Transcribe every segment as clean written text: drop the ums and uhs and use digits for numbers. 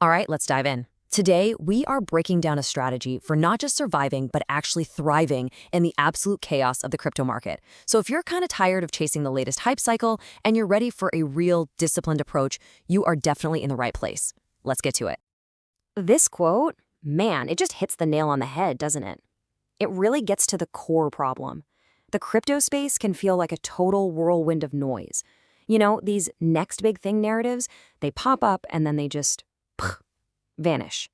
All right, let's dive in. Today, we are breaking down a strategy for not just surviving, but actually thriving in the absolute chaos of the crypto market. So if you're kind of tired of chasing the latest hype cycle and you're ready for a real disciplined approach, you are definitely in the right place. Let's get to it. This quote, man, it just hits the nail on the head, doesn't it? It really gets to the core problem. The crypto space can feel like a total whirlwind of noise. You know, these next big thing narratives, they pop up and then they just vanish.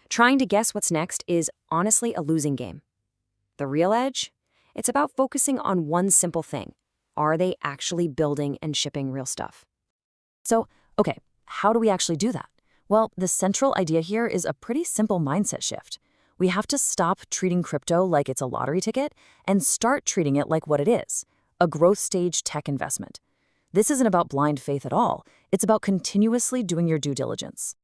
Trying to guess what's next is honestly a losing game. The real edge? It's about focusing on one simple thing. Are they actually building and shipping real stuff? So, okay, how do we actually do that? Well, the central idea here is a pretty simple mindset shift. We have to stop treating crypto like it's a lottery ticket and start treating it like what it is, a growth stage tech investment. This isn't about blind faith at all. It's about continuously doing your due diligence.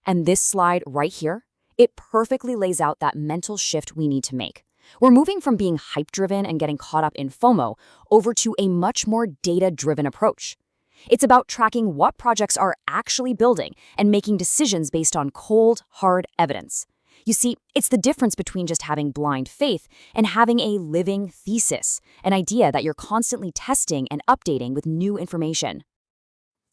And this slide right here, it perfectly lays out that mental shift we need to make. We're moving from being hype-driven and getting caught up in FOMO over to a much more data-driven approach. It's about tracking what projects are actually building and making decisions based on cold, hard evidence. You see, it's the difference between just having blind faith and having a living thesis, an idea that you're constantly testing and updating with new information.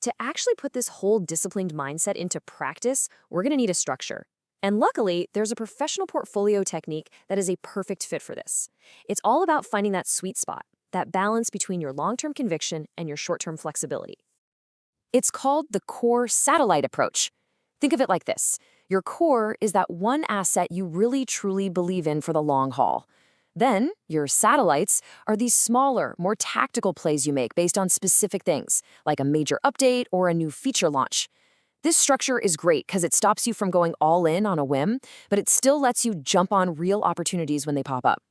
To actually put this whole disciplined mindset into practice, we're going to need a structure. And luckily, there's a professional portfolio technique that is a perfect fit for this. It's all about finding that sweet spot, that balance between your long-term conviction and your short-term flexibility. It's called the core satellite approach. Think of it like this. Your core is that one asset you really truly believe in for the long haul. Then, your satellites are these smaller, more tactical plays you make based on specific things, like a major update or a new feature launch. This structure is great because it stops you from going all in on a whim, but it still lets you jump on real opportunities when they pop up.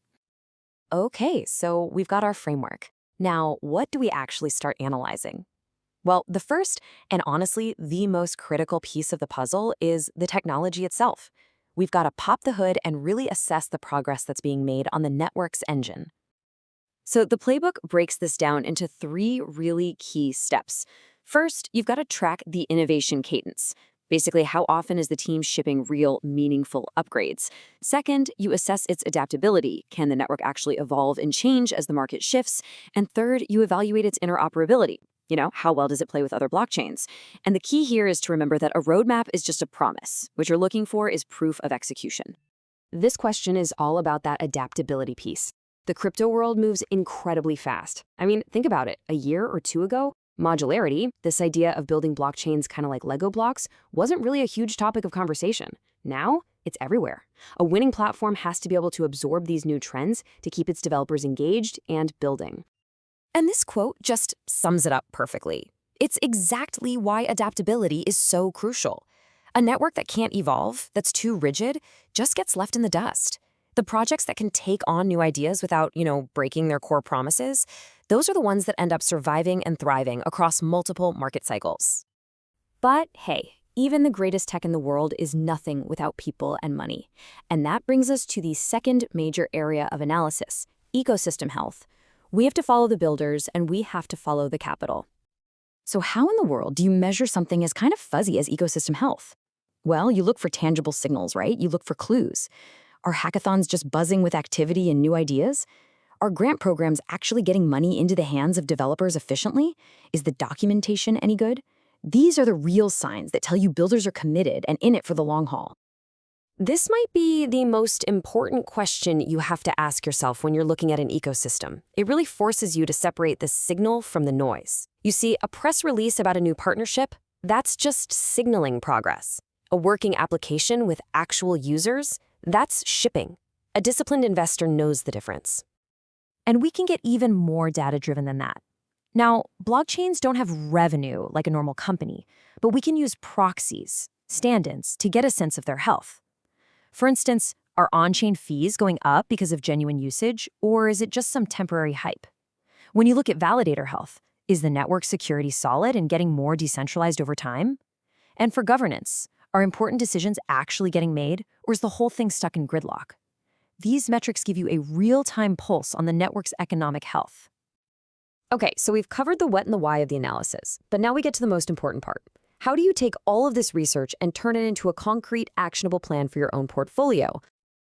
Okay, so we've got our framework. Now, what do we actually start analyzing? Well, the first, and honestly, the most critical piece of the puzzle is the technology itself. We've got to pop the hood and really assess the progress that's being made on the network's engine. So the playbook breaks this down into 3 really key steps. First, you've got to track the innovation cadence. Basically, how often is the team shipping real, meaningful upgrades? Second, you assess its adaptability. Can the network actually evolve and change as the market shifts? And third, you evaluate its interoperability. You know, how well does it play with other blockchains? And the key here is to remember that a roadmap is just a promise. What you're looking for is proof of execution. This question is all about that adaptability piece. The crypto world moves incredibly fast. I mean, think about it. A year or 2 ago, modularity, this idea of building blockchains kind of like Lego blocks, wasn't really a huge topic of conversation. Now, it's everywhere. A winning platform has to be able to absorb these new trends to keep its developers engaged and building. And this quote just sums it up perfectly. It's exactly why adaptability is so crucial. A network that can't evolve, that's too rigid, just gets left in the dust. The projects that can take on new ideas without, breaking their core promises, those are the ones that end up surviving and thriving across multiple market cycles. But hey, even the greatest tech in the world is nothing without people and money. And that brings us to the second major area of analysis, ecosystem health. We have to follow the builders, and we have to follow the capital. So how in the world do you measure something as kind of fuzzy as ecosystem health? Well, you look for tangible signals, right? You look for clues. Are hackathons just buzzing with activity and new ideas? Are grant programs actually getting money into the hands of developers efficiently? Is the documentation any good? These are the real signs that tell you builders are committed and in it for the long haul. This might be the most important question you have to ask yourself when you're looking at an ecosystem. It really forces you to separate the signal from the noise. You see, a press release about a new partnership, that's just signaling progress. A working application with actual users, that's shipping. A disciplined investor knows the difference. And we can get even more data-driven than that. Now, blockchains don't have revenue like a normal company, but we can use proxies, stand-ins, to get a sense of their health. For instance, are on-chain fees going up because of genuine usage, or is it just some temporary hype? When you look at validator health, is the network security solid and getting more decentralized over time? And for governance, are important decisions actually getting made, or is the whole thing stuck in gridlock? These metrics give you a real-time pulse on the network's economic health. Okay, so we've covered the what and the why of the analysis, but now we get to the most important part. How do you take all of this research and turn it into a concrete, actionable plan for your own portfolio?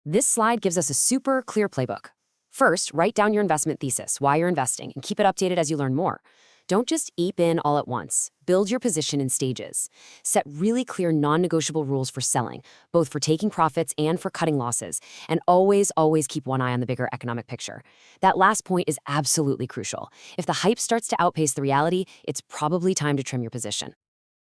This slide gives us a super clear playbook. First, write down your investment thesis, why you're investing, and keep it updated as you learn more. Don't just eep in all at once. Build your position in stages. Set really clear non-negotiable rules for selling, both for taking profits and for cutting losses. And always keep one eye on the bigger economic picture. That last point is absolutely crucial. If the hype starts to outpace the reality, it's probably time to trim your position.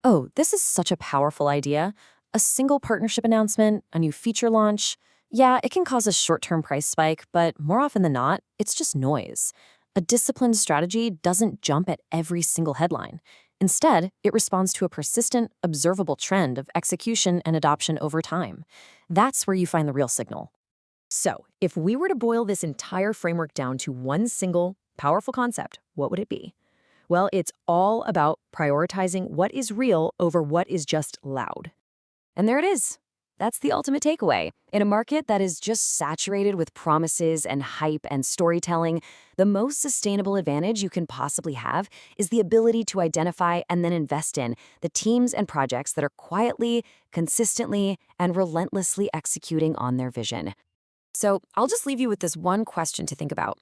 Oh, this is such a powerful idea. A single partnership announcement, a new feature launch. Yeah, it can cause a short-term price spike, but more often than not, it's just noise. A disciplined strategy doesn't jump at every single headline. Instead, it responds to a persistent, observable trend of execution and adoption over time. That's where you find the real signal. So, if we were to boil this entire framework down to one single, powerful concept, what would it be? Well, it's all about prioritizing what is real over what is just loud. And there it is. That's the ultimate takeaway. In a market that is just saturated with promises and hype and storytelling, the most sustainable advantage you can possibly have is the ability to identify and then invest in the teams and projects that are quietly, consistently, and relentlessly executing on their vision. So I'll just leave you with this one question to think about.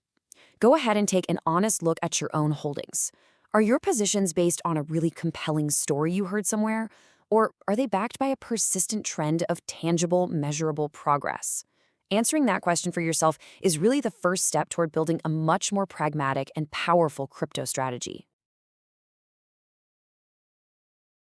Go ahead and take an honest look at your own holdings. Are your positions based on a really compelling story you heard somewhere? Or are they backed by a persistent trend of tangible, measurable progress? Answering that question for yourself is really the first step toward building a much more pragmatic and powerful crypto strategy.